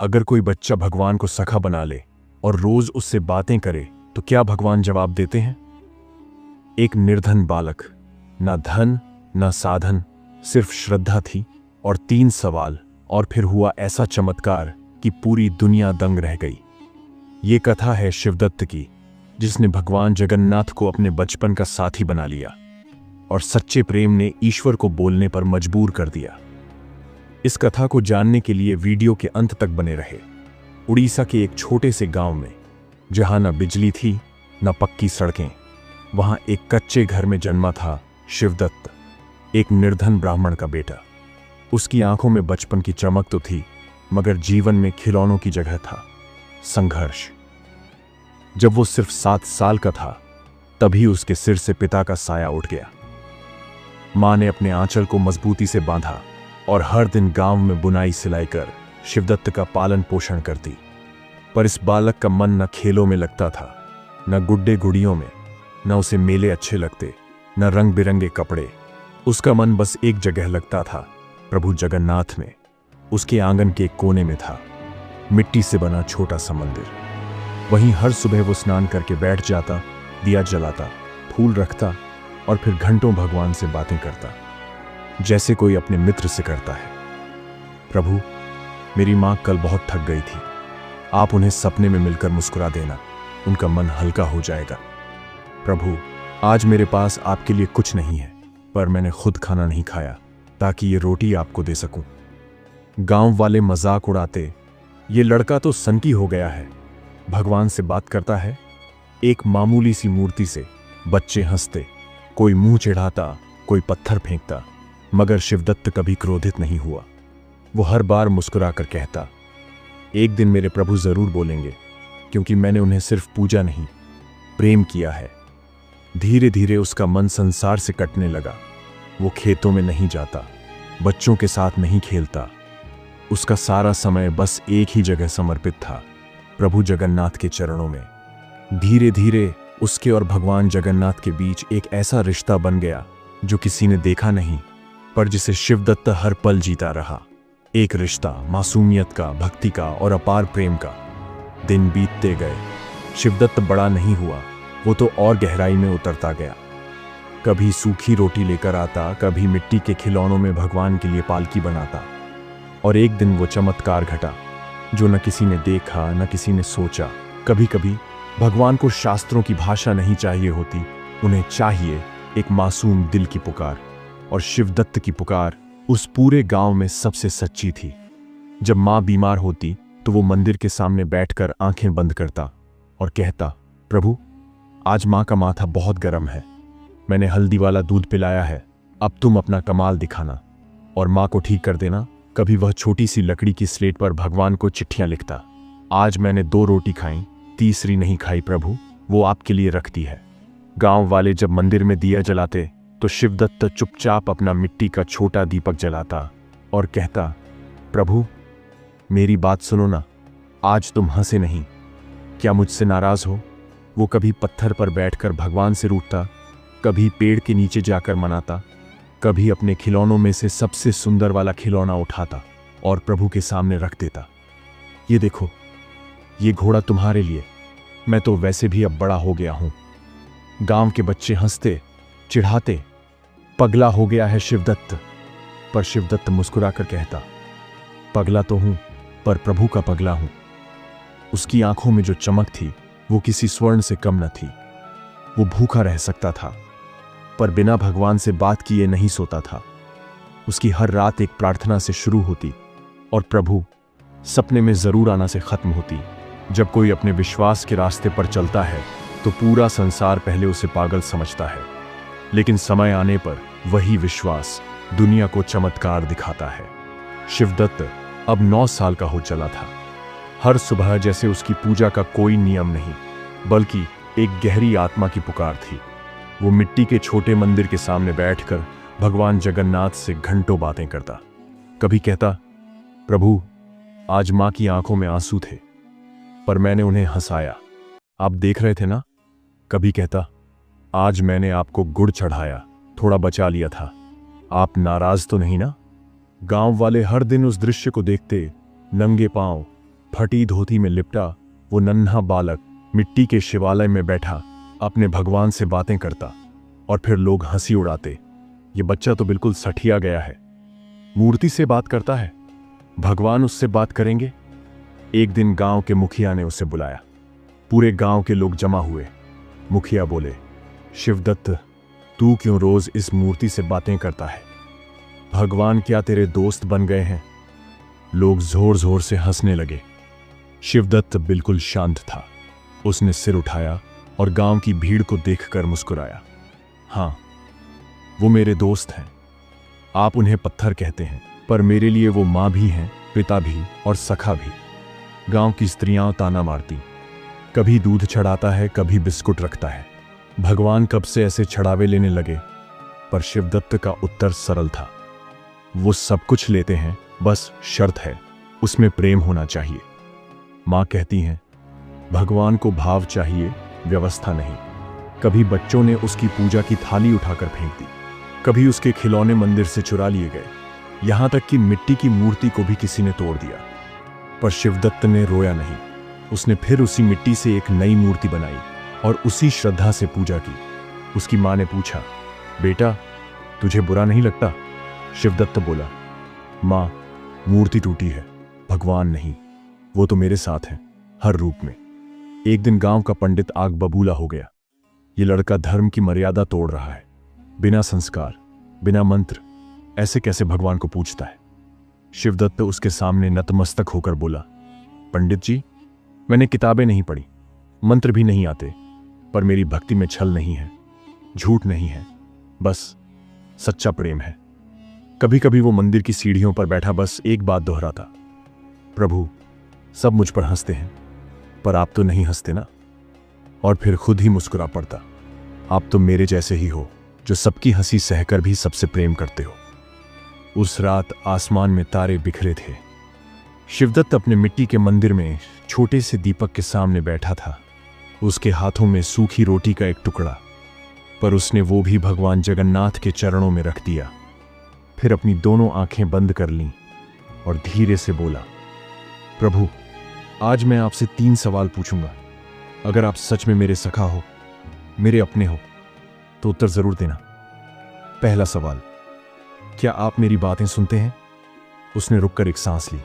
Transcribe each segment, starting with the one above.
अगर कोई बच्चा भगवान को सखा बना ले और रोज उससे बातें करे तो क्या भगवान जवाब देते हैं? एक निर्धन बालक, ना धन ना साधन, सिर्फ श्रद्धा थी और 3 सवाल, और फिर हुआ ऐसा चमत्कार कि पूरी दुनिया दंग रह गई। ये कथा है शिवदत्त की, जिसने भगवान जगन्नाथ को अपने बचपन का साथी बना लिया और सच्चे प्रेम ने ईश्वर को बोलने पर मजबूर कर दिया। इस कथा को जानने के लिए वीडियो के अंत तक बने रहे। उड़ीसा के एक छोटे से गांव में, जहां न बिजली थी न पक्की सड़कें, वहां एक कच्चे घर में जन्मा था शिवदत्त, एक निर्धन ब्राह्मण का बेटा। उसकी आंखों में बचपन की चमक तो थी, मगर जीवन में खिलौनों की जगह था संघर्ष। जब वो सिर्फ 7 साल का था, तभी उसके सिर से पिता का साया उठ गया। मां ने अपने आंचल को मजबूती से बांधा और हर दिन गांव में बुनाई सिलाई कर शिवदत्त का पालन पोषण करती। पर इस बालक का मन न खेलों में लगता था, न गुड्डे गुड़ियों में, न उसे मेले अच्छे लगते, न रंग बिरंगे कपड़े। उसका मन बस एक जगह लगता था, प्रभु जगन्नाथ में। उसके आंगन के एक कोने में था मिट्टी से बना छोटा सा मंदिर। वहीं हर सुबह वो स्नान करके बैठ जाता, दिया जलाता, फूल रखता और फिर घंटों भगवान से बातें करता, जैसे कोई अपने मित्र से करता है। प्रभु, मेरी मां कल बहुत थक गई थी, आप उन्हें सपने में मिलकर मुस्कुरा देना, उनका मन हल्का हो जाएगा। प्रभु, आज मेरे पास आपके लिए कुछ नहीं है, पर मैंने खुद खाना नहीं खाया ताकि ये रोटी आपको दे सकूं। गांव वाले मजाक उड़ाते, ये लड़का तो सनकी हो गया है, भगवान से बात करता है। एक मामूली सी मूर्ति से बच्चे हंसते, कोई मुंह चिढ़ाता, कोई पत्थर फेंकता, मगर शिवदत्त कभी क्रोधित नहीं हुआ। वो हर बार मुस्कुराकर कहता, एक दिन मेरे प्रभु जरूर बोलेंगे, क्योंकि मैंने उन्हें सिर्फ पूजा नहीं, प्रेम किया है। धीरे धीरे उसका मन संसार से कटने लगा। वो खेतों में नहीं जाता, बच्चों के साथ नहीं खेलता। उसका सारा समय बस एक ही जगह समर्पित था, प्रभु जगन्नाथ के चरणों में। धीरे धीरे उसके और भगवान जगन्नाथ के बीच एक ऐसा रिश्ता बन गया जो किसी ने देखा नहीं, पर जिसे शिवदत्त हर पल जीता रहा। एक रिश्ता मासूमियत का, भक्ति का और अपार प्रेम का। दिन बीतते गए, शिवदत्त बड़ा नहीं हुआ, वो तो और गहराई में उतरता गया। कभी सूखी रोटी लेकर आता, कभी मिट्टी के खिलौनों में भगवान के लिए पालकी बनाता। और एक दिन वो चमत्कार घटा जो न किसी ने देखा न किसी ने सोचा। कभी कभी भगवान को शास्त्रों की भाषा नहीं चाहिए होती, उन्हें चाहिए एक मासूम दिल की पुकार। और शिवदत्त की पुकार उस पूरे गांव में सबसे सच्ची थी। जब मां बीमार होती तो वो मंदिर के सामने बैठकर आंखें बंद करता और कहता, प्रभु, आज मां का माथा बहुत गर्म है, मैंने हल्दी वाला दूध पिलाया है, अब तुम अपना कमाल दिखाना और मां को ठीक कर देना। कभी वह छोटी सी लकड़ी की स्लेट पर भगवान को चिट्ठियां लिखता, आज मैंने 2 रोटी खाई, तीसरी नहीं खाई प्रभु, वो आपके लिए रखती है। गांव वाले जब मंदिर में दिया जलाते तो शिवदत्त चुपचाप अपना मिट्टी का छोटा दीपक जलाता और कहता, प्रभु, मेरी बात सुनो ना, आज तुम हंसे नहीं, क्या मुझसे नाराज हो? वो कभी पत्थर पर बैठकर भगवान से रूठता, कभी पेड़ के नीचे जाकर मनाता, कभी अपने खिलौनों में से सबसे सुंदर वाला खिलौना उठाता और प्रभु के सामने रख देता। ये देखो, ये घोड़ा तुम्हारे लिए, मैं तो वैसे भी अब बड़ा हो गया हूं। गांव के बच्चे हंसते, चिढ़ाते, पगला हो गया है शिवदत्त। पर शिवदत्त मुस्कुराकर कहता, पगला तो हूं, पर प्रभु का पगला हूं। उसकी आंखों में जो चमक थी वो किसी स्वर्ण से कम न थी। वो भूखा रह सकता था, पर बिना भगवान से बात किए नहीं सोता था। उसकी हर रात एक प्रार्थना से शुरू होती और प्रभु सपने में जरूर आना से खत्म होती। जब कोई अपने विश्वास के रास्ते पर चलता है तो पूरा संसार पहले उसे पागल समझता है, लेकिन समय आने पर वही विश्वास दुनिया को चमत्कार दिखाता है। शिवदत्त अब 9 साल का हो चला था। हर सुबह जैसे उसकी पूजा का कोई नियम नहीं, बल्कि एक गहरी आत्मा की पुकार थी। वो मिट्टी के छोटे मंदिर के सामने बैठकर भगवान जगन्नाथ से घंटों बातें करता। कभी कहता, प्रभु, आज मां की आंखों में आंसू थे, पर मैंने उन्हें हंसाया, आप देख रहे थे ना। कभी कहता, आज मैंने आपको गुड़ चढ़ाया, थोड़ा बचा लिया था, आप नाराज तो नहीं ना। गांव वाले हर दिन उस दृश्य को देखते, नंगे पांव, फटी धोती में लिपटा वो नन्हा बालक मिट्टी के शिवालय में बैठा अपने भगवान से बातें करता और फिर लोग हंसी उड़ाते। ये बच्चा तो बिल्कुल सठिया गया है, मूर्ति से बात करता है, भगवान उससे बात करेंगे। एक दिन गांव के मुखिया ने उसे बुलाया। पूरे गांव के लोग जमा हुए। मुखिया बोले, शिवदत्त, तू क्यों रोज इस मूर्ति से बातें करता है? भगवान क्या तेरे दोस्त बन गए हैं? लोग जोर जोर से हंसने लगे। शिवदत्त बिल्कुल शांत था। उसने सिर उठाया और गांव की भीड़ को देखकर मुस्कुराया। हाँ, वो मेरे दोस्त हैं। आप उन्हें पत्थर कहते हैं, पर मेरे लिए वो मां भी हैं, पिता भी और सखा भी। गांव की स्त्रियां ताना मारती, कभी दूध चढ़ाता है, कभी बिस्कुट रखता है। भगवान कब से ऐसे छड़ावे लेने लगे? पर शिवदत्त का उत्तर सरल था, वो सब कुछ लेते हैं, बस शर्त है उसमें प्रेम होना चाहिए। मां कहती हैं, भगवान को भाव चाहिए, व्यवस्था नहीं। कभी बच्चों ने उसकी पूजा की थाली उठाकर फेंक दी, कभी उसके खिलौने मंदिर से चुरा लिए गए, यहां तक कि मिट्टी की मूर्ति को भी किसी ने तोड़ दिया। पर शिवदत्त ने रोया नहीं। उसने फिर उसी मिट्टी से एक नई मूर्ति बनाई और उसी श्रद्धा से पूजा की। उसकी मां ने पूछा, बेटा, तुझे बुरा नहीं लगता? शिवदत्त बोला, मां, मूर्ति टूटी है, भगवान नहीं। वो तो मेरे साथ हैं, हर रूप में। एक दिन गांव का पंडित आग बबूला हो गया। ये लड़का धर्म की मर्यादा तोड़ रहा है, बिना संस्कार, बिना मंत्र, ऐसे कैसे भगवान को पूछता है? शिवदत्त उसके सामने नतमस्तक होकर बोला, पंडित जी, मैंने किताबें नहीं पढ़ी, मंत्र भी नहीं आते, पर मेरी भक्ति में छल नहीं है, झूठ नहीं है, बस सच्चा प्रेम है। कभी कभी वो मंदिर की सीढ़ियों पर बैठा बस एक बात दोहराता, प्रभु, सब मुझ पर हंसते हैं, पर आप तो नहीं हंसते ना। और फिर खुद ही मुस्कुरा पड़ता, आप तो मेरे जैसे ही हो, जो सबकी हंसी सहकर भी सबसे प्रेम करते हो। उस रात आसमान में तारे बिखरे थे। शिवदत्त अपने मिट्टी के मंदिर में छोटे से दीपक के सामने बैठा था। उसके हाथों में सूखी रोटी का एक टुकड़ा, पर उसने वो भी भगवान जगन्नाथ के चरणों में रख दिया। फिर अपनी दोनों आंखें बंद कर लीं और धीरे से बोला, प्रभु, आज मैं आपसे 3 सवाल पूछूंगा। अगर आप सच में मेरे सखा हो, मेरे अपने हो, तो उत्तर जरूर देना। पहला सवाल, क्या आप मेरी बातें सुनते हैं? उसने रुककर एक सांस ली,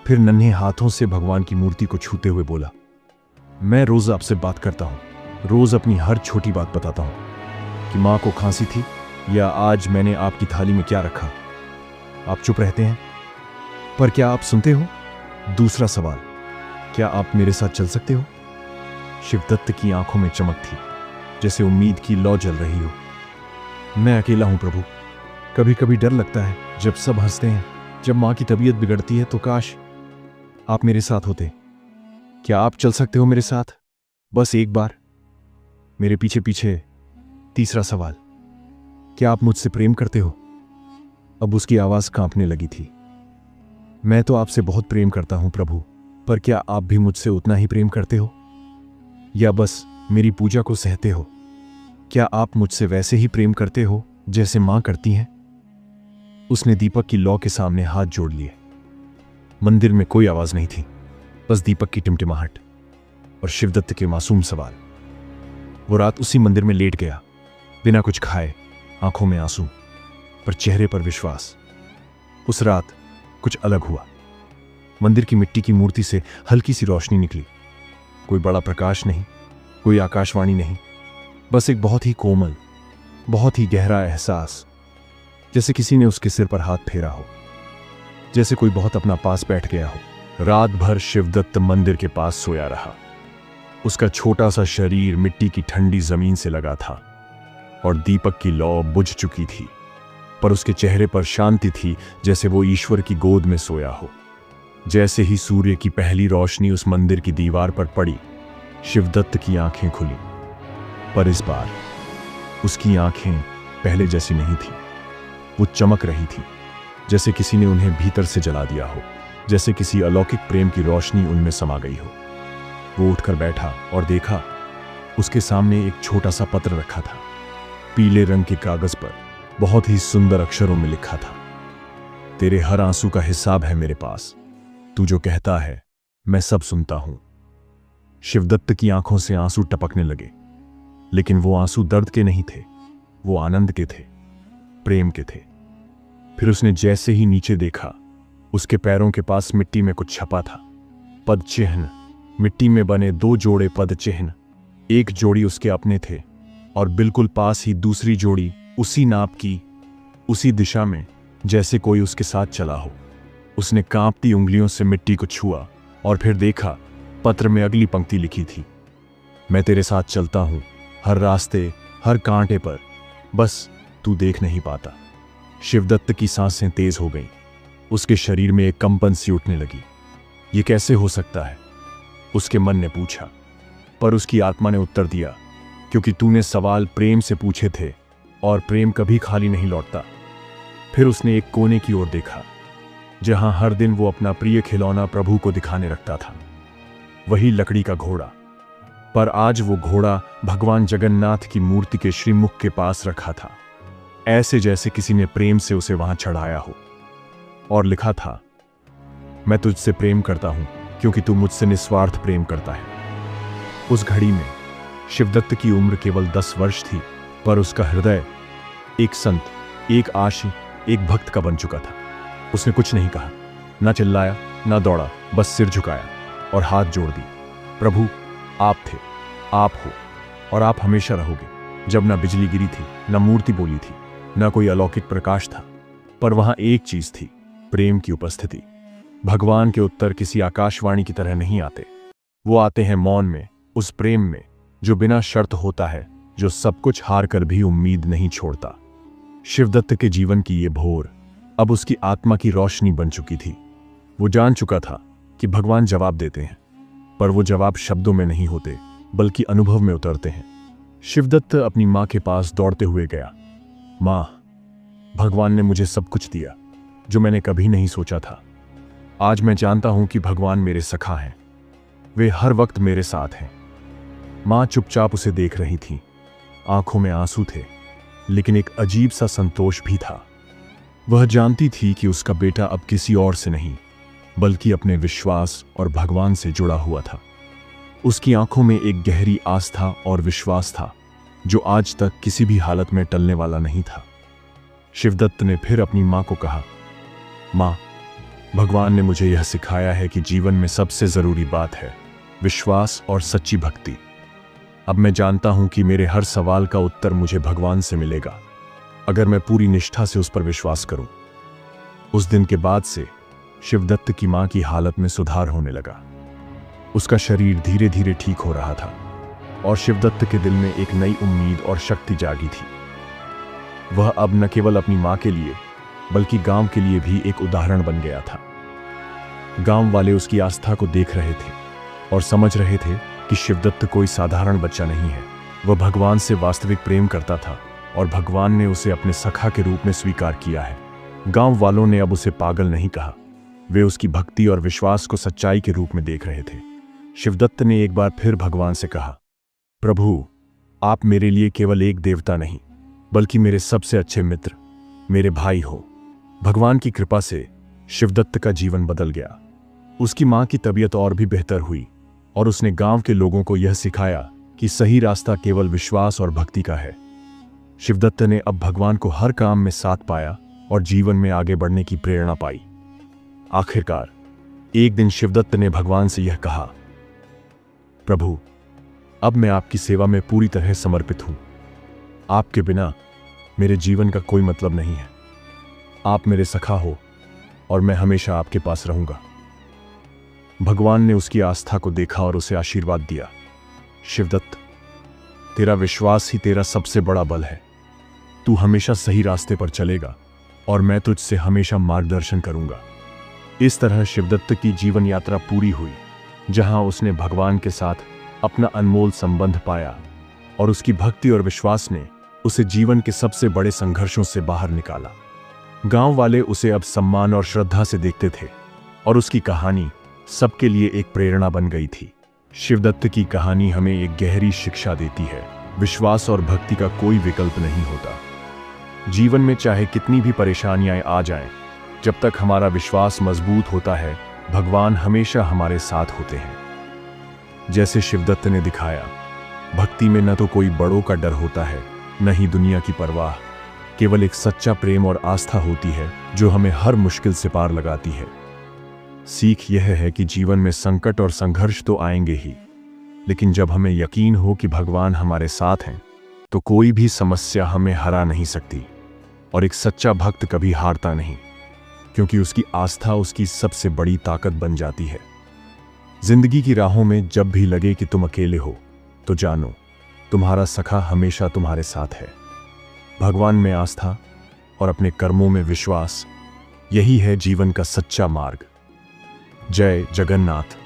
फिर नन्हे हाथों से भगवान की मूर्ति को छूते हुए बोला, मैं रोज आपसे बात करता हूं, रोज अपनी हर छोटी बात बताता हूं कि मां को खांसी थी या आज मैंने आपकी थाली में क्या रखा। आप चुप रहते हैं, पर क्या आप सुनते हो? दूसरा सवाल, क्या आप मेरे साथ चल सकते हो? शिवदत्त की आंखों में चमक थी, जैसे उम्मीद की लौ जल रही हो। मैं अकेला हूं प्रभु, कभी कभी डर लगता है जब सब हंसते हैं, जब मां की तबीयत बिगड़ती है, तो काश आप मेरे साथ होते। क्या आप चल सकते हो मेरे साथ, बस एक बार, मेरे पीछे पीछे? तीसरा सवाल, क्या आप मुझसे प्रेम करते हो? अब उसकी आवाज कांपने लगी थी। मैं तो आपसे बहुत प्रेम करता हूं प्रभु, पर क्या आप भी मुझसे उतना ही प्रेम करते हो, या बस मेरी पूजा को सहते हो? क्या आप मुझसे वैसे ही प्रेम करते हो जैसे मां करती हैं? उसने दीपक की लौ के सामने हाथ जोड़ लिए। मंदिर में कोई आवाज नहीं थी, बस दीपक की टिमटिमाहट और शिवदत्त के मासूम सवाल। वो रात उसी मंदिर में लेट गया, बिना कुछ खाए, आंखों में आंसू, पर चेहरे पर विश्वास। उस रात कुछ अलग हुआ। मंदिर की मिट्टी की मूर्ति से हल्की सी रोशनी निकली। कोई बड़ा प्रकाश नहीं, कोई आकाशवाणी नहीं, बस एक बहुत ही कोमल, बहुत ही गहरा एहसास, जैसे किसी ने उसके सिर पर हाथ फेरा हो, जैसे कोई बहुत अपना पास बैठ गया हो। रात भर शिवदत्त मंदिर के पास सोया रहा। उसका छोटा सा शरीर मिट्टी की ठंडी जमीन से लगा था और दीपक की लौ बुझ चुकी थी, पर उसके चेहरे पर शांति थी, जैसे वो ईश्वर की गोद में सोया हो। जैसे ही सूर्य की पहली रोशनी उस मंदिर की दीवार पर पड़ी, शिवदत्त की आंखें खुली, पर इस बार उसकी आंखें पहले जैसी नहीं थी। वो चमक रही थी, जैसे किसी ने उन्हें भीतर से जला दिया हो, जैसे किसी अलौकिक प्रेम की रोशनी उनमें समा गई हो। वो उठकर बैठा और देखा, उसके सामने एक छोटा सा पत्र रखा था। पीले रंग के कागज पर बहुत ही सुंदर अक्षरों में लिखा था, तेरे हर आंसू का हिसाब है मेरे पास। तू जो कहता है मैं सब सुनता हूं। शिवदत्त की आंखों से आंसू टपकने लगे, लेकिन वो आंसू दर्द के नहीं थे, वो आनंद के थे, प्रेम के थे। फिर उसने जैसे ही नीचे देखा, उसके पैरों के पास मिट्टी में कुछ छपा था। पद चिन्ह, मिट्टी में बने 2 जोड़े पद चिन्ह। एक जोड़ी उसके अपने थे और बिल्कुल पास ही दूसरी जोड़ी उसी नाप की, उसी दिशा में जैसे कोई उसके साथ चला हो। उसने कांपती उंगलियों से मिट्टी को छुआ और फिर देखा, पत्र में अगली पंक्ति लिखी थी, मैं तेरे साथ चलता हूं, हर रास्ते, हर कांटे पर, बस तू देख नहीं पाता। शिवदत्त की सांसें तेज हो गईं। उसके शरीर में एक कंपन सी उठने लगी। ये कैसे हो सकता है? उसके मन ने पूछा, पर उसकी आत्मा ने उत्तर दिया, क्योंकि तूने सवाल प्रेम से पूछे थे और प्रेम कभी खाली नहीं लौटता। फिर उसने एक कोने की ओर देखा, जहां हर दिन वो अपना प्रिय खिलौना प्रभु को दिखाने रखता था, वही लकड़ी का घोड़ा। पर आज वो घोड़ा भगवान जगन्नाथ की मूर्ति के श्रीमुख के पास रखा था, ऐसे जैसे किसी ने प्रेम से उसे वहां चढ़ाया हो। और लिखा था, मैं तुझसे प्रेम करता हूं क्योंकि तू मुझसे निस्वार्थ प्रेम करता है। उस घड़ी में शिवदत्त की उम्र केवल 10 वर्ष थी, पर उसका हृदय एक संत, एक आशी, एक भक्त का बन चुका था। उसने कुछ नहीं कहा, ना चिल्लाया, ना दौड़ा, बस सिर झुकाया और हाथ जोड़ दी। प्रभु, आप थे, आप हो और आप हमेशा रहोगे। जब ना बिजली गिरी थी, ना मूर्ति बोली थी, ना कोई अलौकिक प्रकाश था, पर वहां एक चीज थी, प्रेम की उपस्थिति। भगवान के उत्तर किसी आकाशवाणी की तरह नहीं आते, वो आते हैं मौन में, उस प्रेम में जो बिना शर्त होता है, जो सब कुछ हार कर भी उम्मीद नहीं छोड़ता। शिवदत्त के जीवन की ये भोर अब उसकी आत्मा की रोशनी बन चुकी थी। वो जान चुका था कि भगवान जवाब देते हैं, पर वो जवाब शब्दों में नहीं होते, बल्कि अनुभव में उतरते हैं। शिवदत्त अपनी मां के पास दौड़ते हुए गया। मां, भगवान ने मुझे सब कुछ दिया जो मैंने कभी नहीं सोचा था। आज मैं जानता हूं कि भगवान मेरे सखा हैं, वे हर वक्त मेरे साथ हैं। मां चुपचाप उसे देख रही थी, आंखों में आंसू थे, लेकिन एक अजीब सा संतोष भी था। वह जानती थी कि उसका बेटा अब किसी और से नहीं, बल्कि अपने विश्वास और भगवान से जुड़ा हुआ था। उसकी आंखों में एक गहरी आस्था और विश्वास था, जो आज तक किसी भी हालत में टलने वाला नहीं था। शिवदत्त ने फिर अपनी मां को कहा, मां, भगवान ने मुझे यह सिखाया है कि जीवन में सबसे जरूरी बात है विश्वास और सच्ची भक्ति। अब मैं जानता हूं कि मेरे हर सवाल का उत्तर मुझे भगवान से मिलेगा, अगर मैं पूरी निष्ठा से उस पर विश्वास करूं। उस दिन के बाद से शिवदत्त की मां की हालत में सुधार होने लगा। उसका शरीर धीरे धीरे ठीक हो रहा था और शिवदत्त के दिल में एक नई उम्मीद और शक्ति जागी थी। वह अब न केवल अपनी मां के लिए, बल्कि गांव के लिए भी एक उदाहरण बन गया था। गांव वाले उसकी आस्था को देख रहे थे और समझ रहे थे कि शिवदत्त कोई साधारण बच्चा नहीं है। वह भगवान से वास्तविक प्रेम करता था और भगवान ने उसे अपने सखा के रूप में स्वीकार किया है। गांव वालों ने अब उसे पागल नहीं कहा, वे उसकी भक्ति और विश्वास को सच्चाई के रूप में देख रहे थे। शिवदत्त ने एक बार फिर भगवान से कहा, प्रभु, आप मेरे लिए केवल एक देवता नहीं, बल्कि मेरे सबसे अच्छे मित्र, मेरे भाई हो। भगवान की कृपा से शिवदत्त का जीवन बदल गया। उसकी मां की तबीयत और भी बेहतर हुई और उसने गांव के लोगों को यह सिखाया कि सही रास्ता केवल विश्वास और भक्ति का है। शिवदत्त ने अब भगवान को हर काम में साथ पाया और जीवन में आगे बढ़ने की प्रेरणा पाई। आखिरकार एक दिन शिवदत्त ने भगवान से यह कहा, प्रभु, अब मैं आपकी सेवा में पूरी तरह समर्पित हूं। आपके बिना मेरे जीवन का कोई मतलब नहीं है। आप मेरे सखा हो और मैं हमेशा आपके पास रहूंगा। भगवान ने उसकी आस्था को देखा और उसे आशीर्वाद दिया। शिवदत्त, तेरा विश्वास ही तेरा सबसे बड़ा बल है। तू हमेशा सही रास्ते पर चलेगा और मैं तुझसे हमेशा मार्गदर्शन करूंगा। इस तरह शिवदत्त की जीवन यात्रा पूरी हुई, जहां उसने भगवान के साथ अपना अनमोल संबंध पाया और उसकी भक्ति और विश्वास ने उसे जीवन के सबसे बड़े संघर्षों से बाहर निकाला। गांव वाले उसे अब सम्मान और श्रद्धा से देखते थे और उसकी कहानी सबके लिए एक प्रेरणा बन गई थी। शिवदत्त की कहानी हमें एक गहरी शिक्षा देती है, विश्वास और भक्ति का कोई विकल्प नहीं होता। जीवन में चाहे कितनी भी परेशानियां आ जाएं, जब तक हमारा विश्वास मजबूत होता है, भगवान हमेशा हमारे साथ होते हैं। जैसे शिवदत्त ने दिखाया, भक्ति में न तो कोई बड़ों का डर होता है, न ही दुनिया की परवाह। केवल एक सच्चा प्रेम और आस्था होती है जो हमें हर मुश्किल से पार लगाती है। सीख यह है कि जीवन में संकट और संघर्ष तो आएंगे ही, लेकिन जब हमें यकीन हो कि भगवान हमारे साथ हैं, तो कोई भी समस्या हमें हरा नहीं सकती। और एक सच्चा भक्त कभी हारता नहीं, क्योंकि उसकी आस्था उसकी सबसे बड़ी ताकत बन जाती है। जिंदगी की राहों में जब भी लगे कि तुम अकेले हो, तो जानो तुम्हारा सखा हमेशा तुम्हारे साथ है। भगवान में आस्था और अपने कर्मों में विश्वास, यही है जीवन का सच्चा मार्ग। जय जगन्नाथ।